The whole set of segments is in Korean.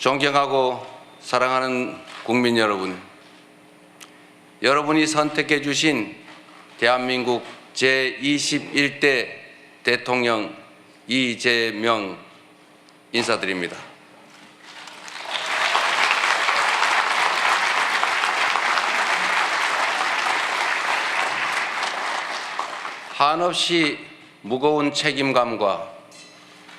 존경하고 사랑하는 국민 여러분, 여러분이 선택해 주신 대한민국 제21대 대통령 이재명 인사드립니다. 한없이 무거운 책임감과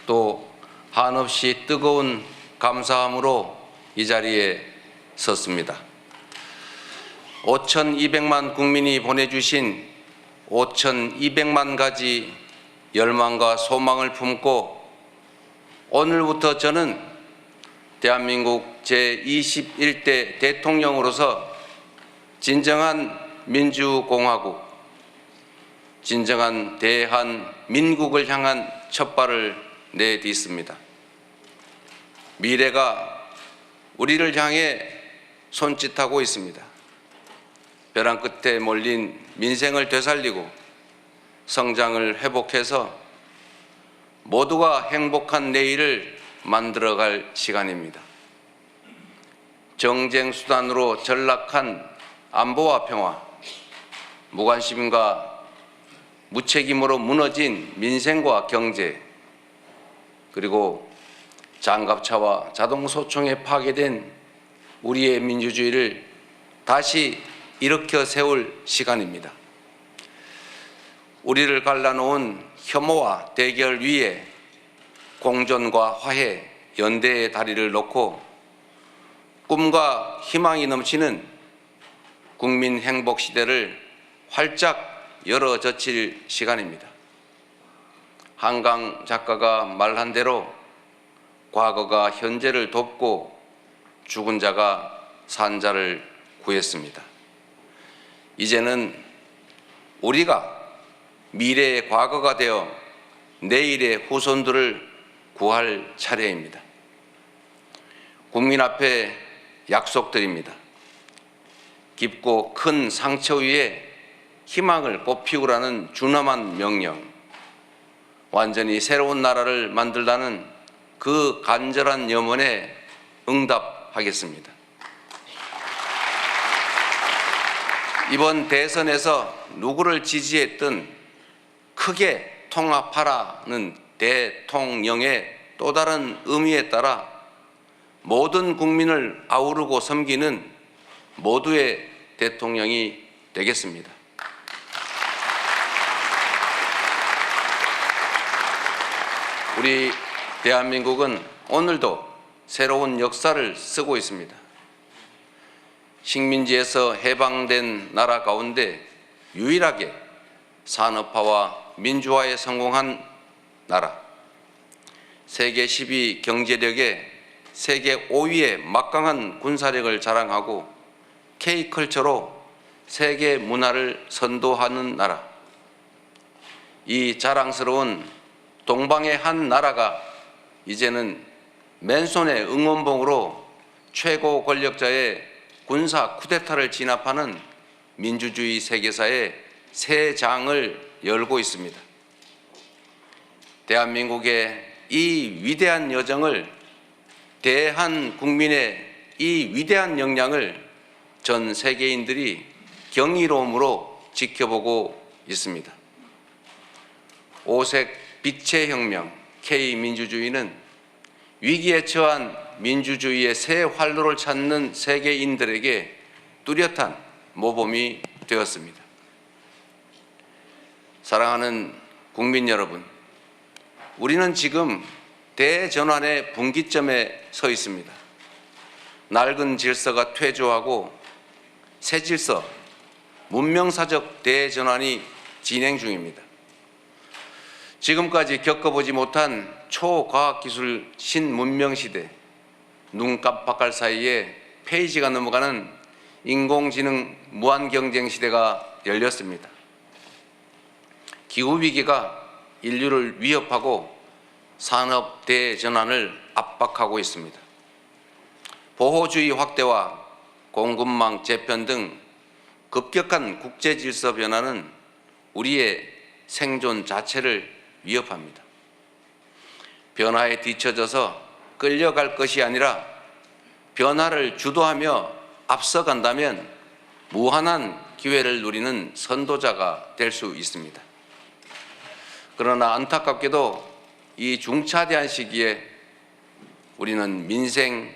또 한없이 뜨거운 감사함으로 이 자리에 섰습니다. 5,200만 국민이 보내주신 5,200만 가지 열망과 소망을 품고 오늘부터 저는 대한민국 제21대 대통령으로서 진정한 민주공화국, 진정한 대한민국을 향한 첫발을 내딛습니다. 미래가 우리를 향해 손짓하고 있습니다. 벼랑 끝에 몰린 민생을 되살리고 성장을 회복해서 모두가 행복한 내일을 만들어갈 시간입니다. 정쟁 수단으로 전락한 안보와 평화, 무관심과 무책임으로 무너진 민생과 경제, 그리고 장갑차와 자동소총에 파괴된 우리의 민주주의를 다시 일으켜 세울 시간입니다. 우리를 갈라놓은 혐오와 대결 위에 공존과 화해, 연대의 다리를 놓고 꿈과 희망이 넘치는 국민 행복 시대를 활짝 열어젖힐 시간입니다. 한강 작가가 말한 대로 과거가 현재를 돕고 죽은 자가 산 자를 구했습니다. 이제는 우리가 미래의 과거가 되어 내일의 후손들을 구할 차례입니다. 국민 앞에 약속드립니다. 깊고 큰 상처 위에 희망을 꽃피우라는 준엄한 명령, 완전히 새로운 나라를 만들라는 그 간절한 염원에 응답하겠습니다. 이번 대선에서 누구를 지지했든 크게 통합하라는 대통령의 또 다른 의미에 따라 모든 국민을 아우르고 섬기는 모두의 대통령이 되겠습니다. 우리 대한민국은 오늘도 새로운 역사를 쓰고 있습니다. 식민지에서 해방된 나라 가운데 유일하게 산업화와 민주화에 성공한 나라, 세계 10위 경제력에 세계 5위의 막강한 군사력을 자랑하고 K컬처로 세계 문화를 선도하는 나라, 이 자랑스러운 동방의 한 나라가 이제는 맨손의 응원봉으로 최고 권력자의 군사 쿠데타를 진압하는 민주주의 세계사의 새 장을 열고 있습니다. 대한민국의 이 위대한 여정을, 대한국민의 이 위대한 역량을 전 세계인들이 경이로움으로 지켜보고 있습니다. 오색 빛의 혁명 K민주주의는 위기에 처한 민주주의의 새 활로를 찾는 세계인들에게 뚜렷한 모범이 되었습니다. 사랑하는 국민 여러분, 우리는 지금 대전환의 분기점에 서 있습니다. 낡은 질서가 퇴조하고 새 질서, 문명사적 대전환이 진행 중입니다. 지금까지 겪어보지 못한 초과학기술 신문명시대, 눈 깜빡할 사이에 페이지가 넘어가는 인공지능 무한경쟁 시대가 열렸습니다. 기후위기가 인류를 위협하고 산업 대전환을 압박하고 있습니다. 보호주의 확대와 공급망 재편 등 급격한 국제질서 변화는 우리의 생존 자체를 위협합니다. 변화에 뒤처져서 끌려갈 것이 아니라 변화를 주도하며 앞서간다면 무한한 기회를 누리는 선도자가 될 수 있습니다. 그러나 안타깝게도 이 중차대한 시기에 우리는 민생,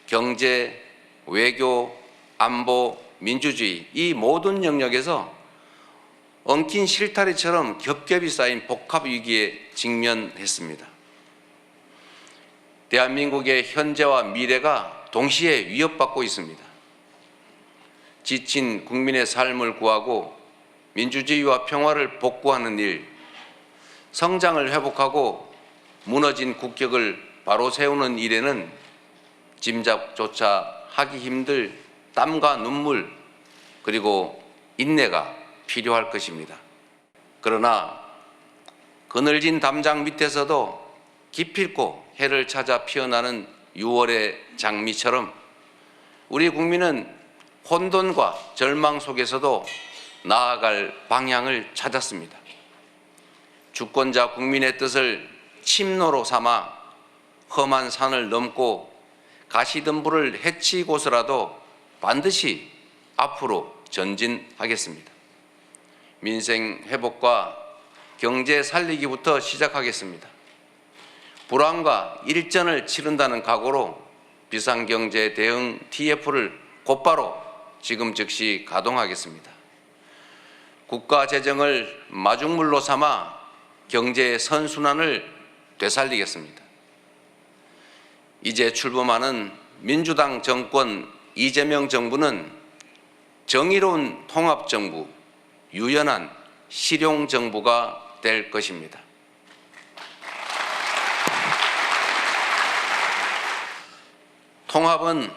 경제, 외교, 안보, 민주주의 이 모든 영역에서 엉킨 실타래처럼 겹겹이 쌓인 복합 위기에 직면했습니다. 대한민국의 현재와 미래가 동시에 위협받고 있습니다. 지친 국민의 삶을 구하고 민주주의와 평화를 복구하는 일, 성장을 회복하고 무너진 국격을 바로 세우는 일에는 짐작조차 하기 힘들 땀과 눈물 그리고 인내가 필요할 것입니다. 그러나 그늘진 담장 밑에서도 기필코 해를 찾아 피어나는 6월의 장미처럼 우리 국민은 혼돈과 절망 속에서도 나아갈 방향을 찾았습니다. 주권자 국민의 뜻을 침노로 삼아 험한 산을 넘고 가시덤불을 헤치고서라도 반드시 앞으로 전진하겠습니다. 민생 회복과 경제 살리기부터 시작하겠습니다. 불황과 일전을 치른다는 각오로 비상경제 대응 TF를 곧바로 지금 즉시 가동하겠습니다. 국가 재정을 마중물로 삼아 경제의 선순환을 되살리겠습니다. 이제 출범하는 민주당 정권 이재명 정부는 정의로운 통합정부, 유연한 실용정부가 될 것입니다. 통합은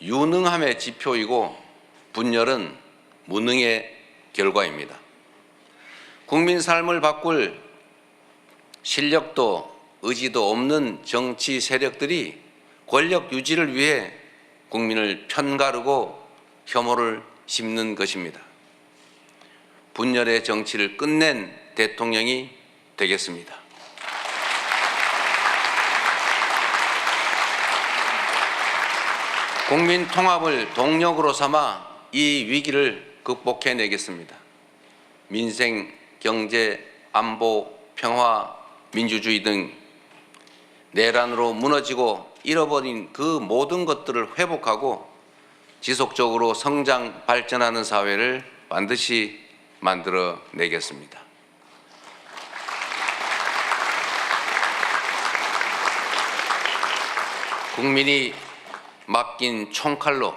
유능함의 지표이고 분열은 무능의 결과입니다. 국민 삶을 바꿀 실력도 의지도 없는 정치 세력들이 권력 유지를 위해 국민을 편가르고 혐오를 심는 것입니다. 분열의 정치를 끝낸 대통령이 되겠습니다. 국민 통합을 동력으로 삼아 이 위기를 극복해내겠습니다. 민생, 경제, 안보, 평화, 민주주의 등 내란으로 무너지고 잃어버린 그 모든 것들을 회복하고 지속적으로 성장, 발전하는 사회를 반드시 만들어내겠습니다. 국민이 맡긴 총칼로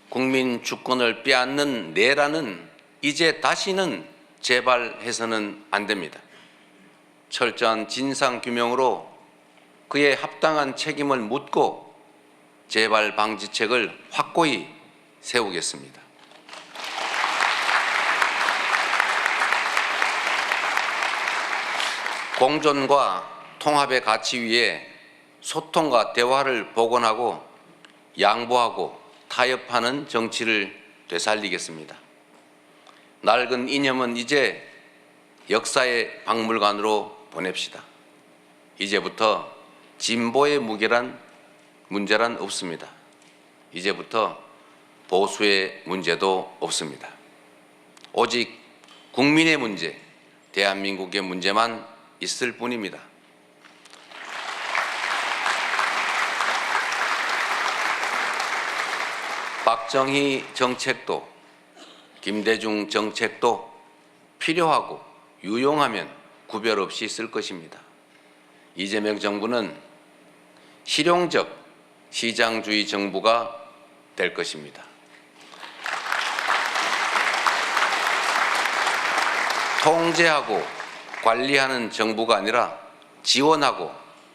국민 주권을 빼앗는 내란은 이제 다시는 재발해서는 안 됩니다. 철저한 진상규명으로 그의 합당한 책임을 묻고 재발 방지책을 확고히 세우겠습니다. 공존과 통합의 가치 위에 소통과 대화를 복원하고 양보하고 타협하는 정치를 되살리겠습니다. 낡은 이념은 이제 역사의 박물관으로 보냅시다. 이제부터 진보의 문제란 없습니다. 이제부터 보수의 문제도 없습니다. 오직 국민의 문제, 대한민국의 문제만 있을 뿐입니다. 박정희 정책도 김대중 정책도 필요하고 유용하면 구별 없이 쓸 것입니다. 이재명 정부는 실용적 시장주의 정부가 될 것입니다. 통제하고 관리하는 정부가 아니라 지원하고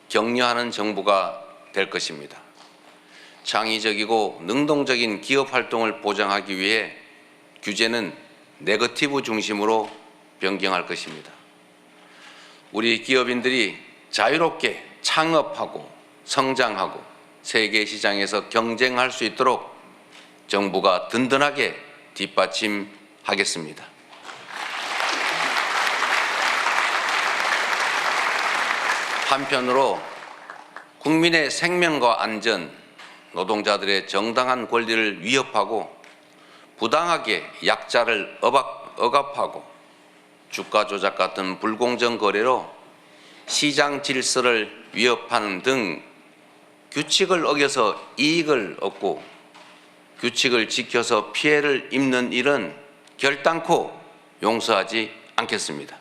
격려하는 정부가 될 것입니다. 창의적이고 능동적인 기업 활동을 보장하기 위해 규제는 네거티브 중심으로 변경할 것입니다. 우리 기업인들이 자유롭게 창업하고 성장하고 세계 시장에서 경쟁할 수 있도록 정부가 든든하게 뒷받침하겠습니다. 한편으로 국민의 생명과 안전, 노동자들의 정당한 권리를 위협하고 부당하게 약자를 억압하고 주가 조작 같은 불공정 거래로 시장 질서를 위협하는 등 규칙을 어겨서 이익을 얻고 규칙을 지켜서 피해를 입는 일은 결단코 용서하지 않겠습니다.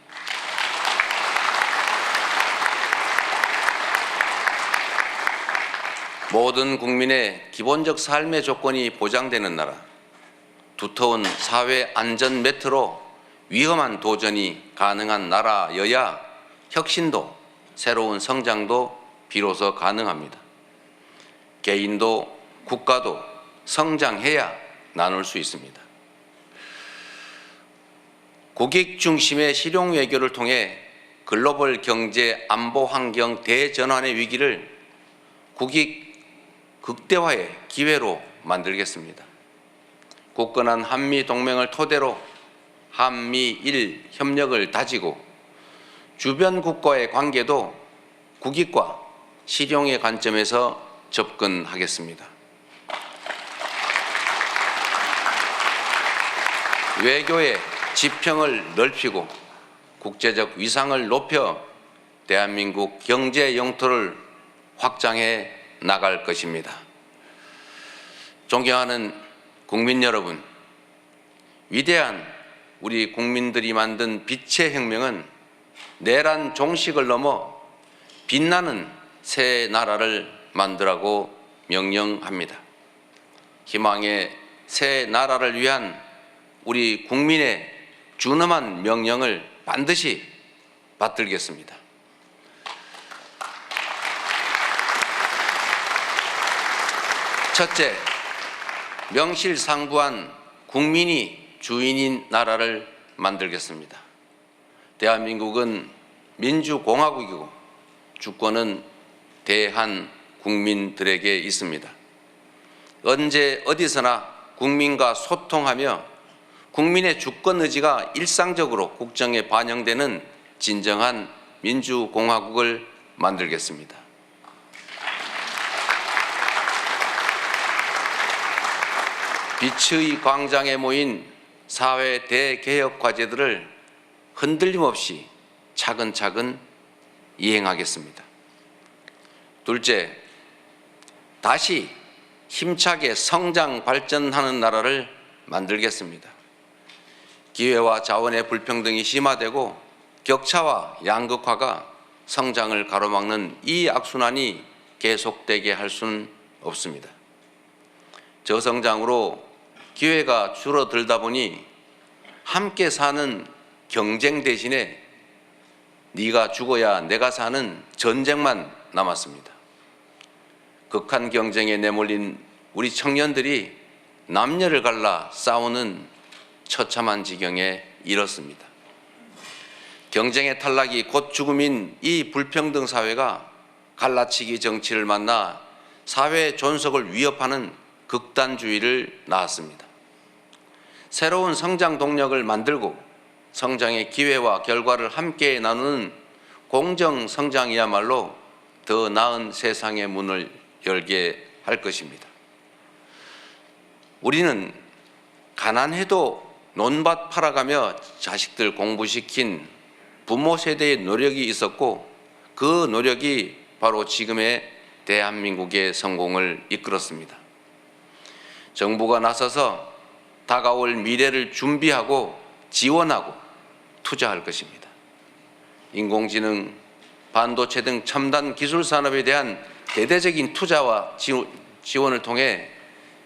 모든 국민의 기본적 삶의 조건이 보장되는 나라, 두터운 사회 안전 매트로 위험한 도전이 가능한 나라여야 혁신도 새로운 성장도 비로소 가능합니다. 개인도 국가도 성장해야 나눌 수 있습니다. 국익 중심의 실용 외교를 통해 글로벌 경제 안보 환경 대전환의 위기를 국익 극대화의 기회로 만들겠습니다. 굳건한 한미 동맹을 토대로 한미일 협력을 다지고 주변 국가의 관계도 국익과 실용의 관점에서 접근하겠습니다. 외교의 지평을 넓히고 국제적 위상을 높여 대한민국 경제 영토를 확장해 나갈 것입니다. 존경하는 국민 여러분, 위대한 우리 국민들이 만든 빛의 혁명은 내란 종식을 넘어 빛나는 새 나라를 만들라고 명령합니다. 희망의 새 나라를 위한 우리 국민의 준엄한 명령을 반드시 받들겠습니다. 첫째, 명실상부한 국민이 주인인 나라를 만들겠습니다. 대한민국은 민주공화국이고 주권은 대한 국민들에게 있습니다. 언제 어디서나 국민과 소통하며 국민의 주권 의지가 일상적으로 국정에 반영되는 진정한 민주공화국을 만들겠습니다. 빛의 광장에 모인 사회 대개혁 과제들을 흔들림 없이 차근차근 이행하겠습니다. 둘째, 다시 힘차게 성장 발전하는 나라를 만들겠습니다. 기회와 자원의 불평등이 심화되고 격차와 양극화가 성장을 가로막는 이 악순환이 계속되게 할 수는 없습니다. 저성장으로 기회가 줄어들다 보니 함께 사는 경쟁 대신에 네가 죽어야 내가 사는 전쟁만 남았습니다. 극한 경쟁에 내몰린 우리 청년들이 남녀를 갈라 싸우는 처참한 지경에 이르렀습니다. 경쟁의 탈락이 곧 죽음인 이 불평등 사회가 갈라치기 정치를 만나 사회 존속을 위협하는 극단주의를 낳았습니다. 새로운 성장 동력을 만들고 성장의 기회와 결과를 함께 나누는 공정 성장이야말로 더 나은 세상의 문을 열게 할 것입니다. 우리는 가난해도 논밭 팔아가며 자식들 공부시킨 부모 세대의 노력이 있었고 그 노력이 바로 지금의 대한민국의 성공을 이끌었습니다. 정부가 나서서 다가올 미래를 준비하고 지원하고 투자할 것입니다. 인공지능, 반도체 등 첨단 기술 산업에 대한 대대적인 투자와 지원을 통해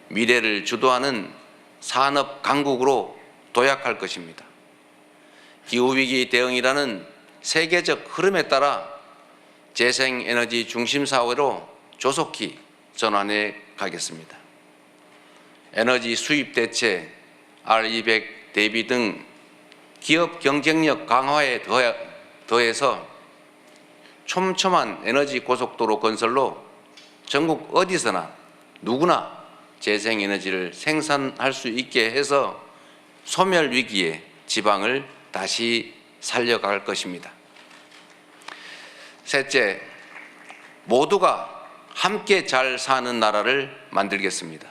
미래를 주도하는 산업 강국으로 도약할 것입니다. 기후위기 대응이라는 세계적 흐름에 따라 재생에너지 중심 사회로 조속히 전환해 가겠습니다. 에너지 수입 대체, R200 대비 등 기업 경쟁력 강화에 더해서 촘촘한 에너지 고속도로 건설로 전국 어디서나 누구나 재생에너지를 생산할 수 있게 해서 소멸 위기에 지방을 다시 살려갈 것입니다. 셋째, 모두가 함께 잘 사는 나라를 만들겠습니다.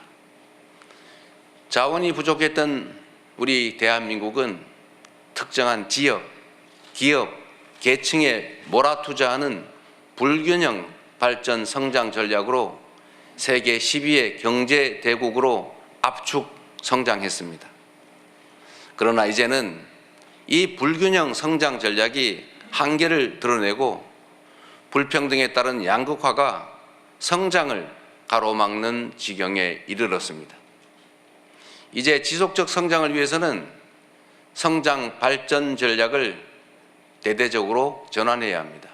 자원이 부족했던 우리 대한민국은 특정한 지역, 기업, 계층에 몰아투자하는 불균형 발전 성장 전략으로 세계 10위의 경제 대국으로 압축 성장했습니다. 그러나 이제는 이 불균형 성장 전략이 한계를 드러내고 불평등에 따른 양극화가 성장을 가로막는 지경에 이르렀습니다. 이제 지속적 성장을 위해서는 성장 발전 전략을 대대적으로 전환해야 합니다.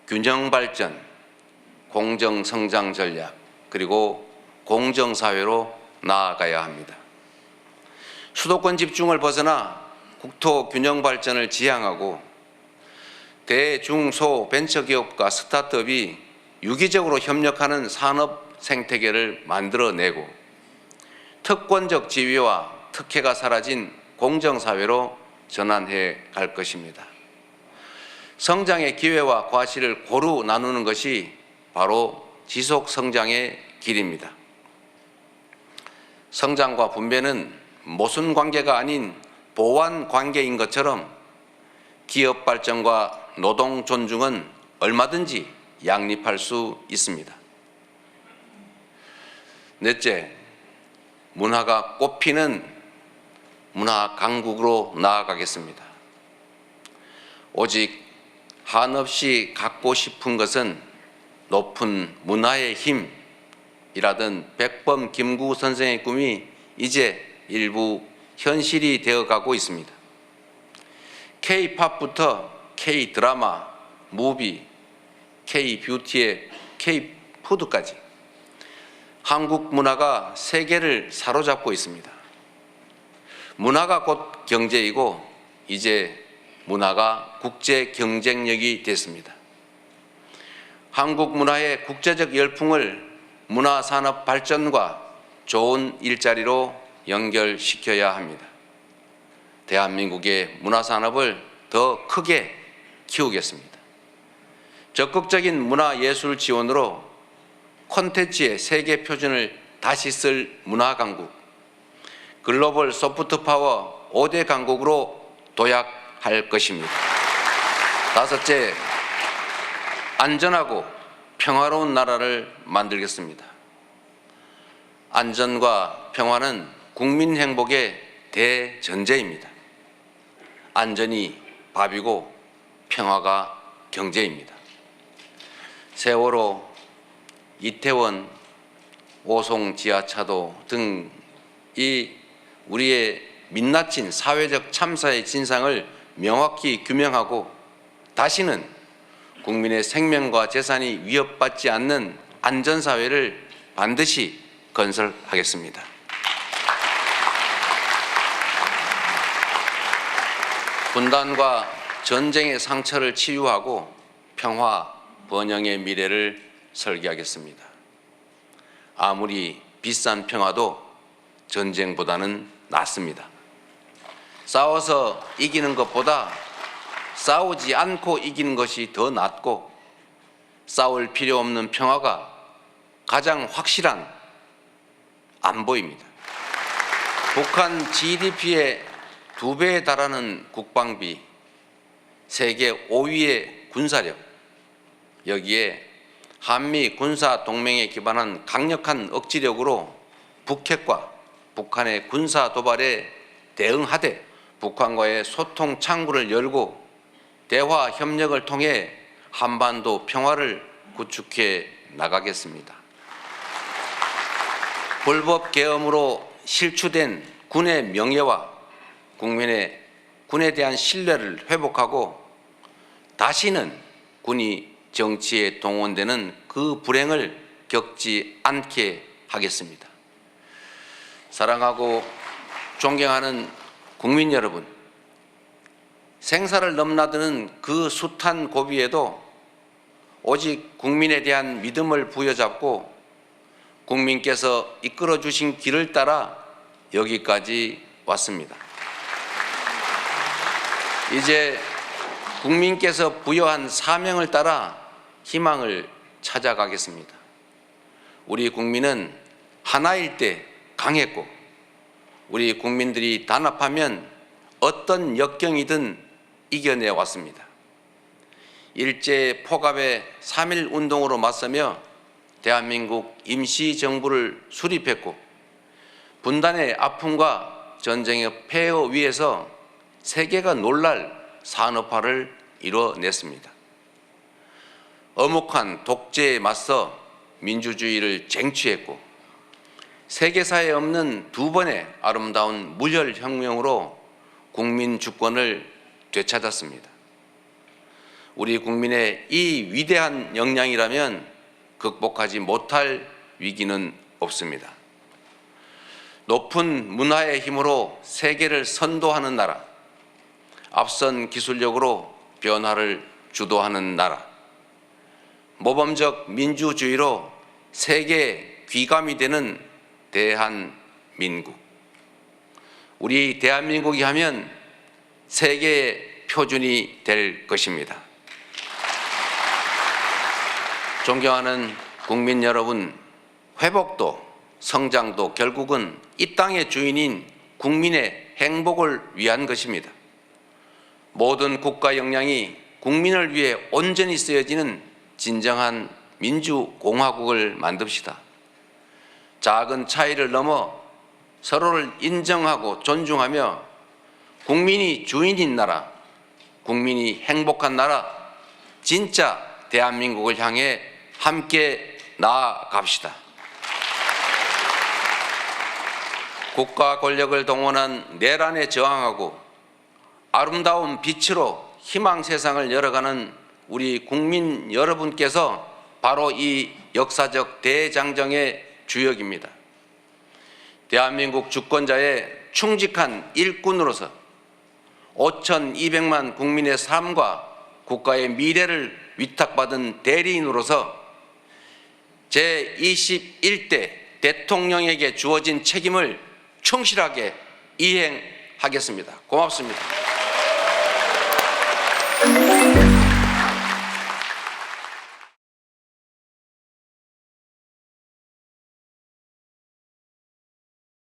균형 발전, 공정 성장 전략, 그리고 공정 사회로 나아가야 합니다. 수도권 집중을 벗어나 국토 균형 발전을 지향하고 대중소 벤처기업과 스타트업이 유기적으로 협력하는 산업 생태계를 만들어내고 특권적 지위와 특혜가 사라진 공정사회로 전환해 갈 것입니다. 성장의 기회와 과실을 고루 나누는 것이 바로 지속 성장의 길입니다. 성장과 분배는 모순 관계가 아닌 보완 관계인 것처럼 기업 발전과 노동 존중은 얼마든지 양립할 수 있습니다. 넷째, 문화가 꽃피는 문화 강국으로 나아가겠습니다. 오직 한없이 갖고 싶은 것은 높은 문화의 힘이라던 백범 김구 선생의 꿈이 이제 일부 현실이 되어가고 있습니다. K-팝부터 K-드라마, 무비, K-뷰티의 K-푸드까지 한국 문화가 세계를 사로잡고 있습니다. 문화가 곧 경제이고 이제 문화가 국제 경쟁력이 됐습니다. 한국 문화의 국제적 열풍을 문화산업 발전과 좋은 일자리로 연결시켜야 합니다. 대한민국의 문화산업을 더 크게 키우겠습니다. 적극적인 문화예술 지원으로 콘텐츠의 세계 표준을 다시 쓸 문화강국, 글로벌 소프트파워 5대 강국으로 도약할 것입니다. 다섯째, 안전하고 평화로운 나라를 만들겠습니다. 안전과 평화는 국민 행복의 대전제입니다. 안전이 밥이고 평화가 경제입니다. 세월호, 이태원, 오송 지하차도 등 이 우리의 민낯진 사회적 참사의 진상을 명확히 규명하고 다시는 국민의 생명과 재산이 위협받지 않는 안전사회를 반드시 건설하겠습니다. 분단과 전쟁의 상처를 치유하고 평화, 번영의 미래를 설계하겠습니다. 아무리 비싼 평화도 전쟁보다는 낫습니다. 싸워서 이기는 것보다 싸우지 않고 이기는 것이 더 낫고 싸울 필요 없는 평화가 가장 확실한 안보입니다. 북한 GDP의 2배에 달하는 국방비, 세계 5위의 군사력, 여기에 한미 군사 동맹에 기반한 강력한 억지력으로 북핵과 북한의 군사 도발에 대응하되 북한과의 소통 창구를 열고 대화 협력을 통해 한반도 평화를 구축해 나가겠습니다. 불법 계엄으로 실추된 군의 명예와 군에 대한 신뢰를 회복하고 다시는 군이 정치에 동원되는 그 불행을 겪지 않게 하겠습니다. 사랑하고 존경하는 국민 여러분, 생사를 넘나드는 그 숱한 고비에도 오직 국민에 대한 믿음을 부여잡고 국민께서 이끌어 주신 길을 따라 여기까지 왔습니다. 이제 국민께서 부여한 사명을 따라 희망을 찾아가겠습니다. 우리 국민은 하나일 때 강했고 우리 국민들이 단합하면 어떤 역경이든 이겨내 왔습니다. 일제 포갑의 3.1 운동으로 맞서며 대한민국 임시정부를 수립했고 분단의 아픔과 전쟁의 폐허 위에서 세계가 놀랄 산업화를 이뤄냈습니다. 엄혹한 독재에 맞서 민주주의를 쟁취했고 세계사에 없는 두 번의 아름다운 무혈혁명으로 국민 주권을 되찾았습니다. 우리 국민의 이 위대한 역량이라면 극복하지 못할 위기는 없습니다. 높은 문화의 힘으로 세계를 선도하는 나라, 앞선 기술력으로 변화를 주도하는 나라, 모범적 민주주의로 세계 귀감이 되는 대한민국. 우리 대한민국이 하면 세계의 표준이 될 것입니다. 존경하는 국민 여러분, 회복도 성장도 결국은 이 땅의 주인인 국민의 행복을 위한 것입니다. 모든 국가 역량이 국민을 위해 온전히 쓰여지는 진정한 민주공화국을 만듭시다. 작은 차이를 넘어 서로를 인정하고 존중하며 국민이 주인인 나라, 국민이 행복한 나라, 진짜 대한민국을 향해 함께 나아갑시다. 국가 권력을 동원한 내란에 저항하고 아름다운 빛으로 희망 세상을 열어가는 우리 국민 여러분께서 바로 이 역사적 대장정의 주역입니다. 대한민국 주권자의 충직한 일꾼으로서 5,200만 국민의 삶과 국가의 미래를 위탁받은 대리인으로서 제21대 대통령에게 주어진 책임을 충실하게 이행하겠습니다. 고맙습니다.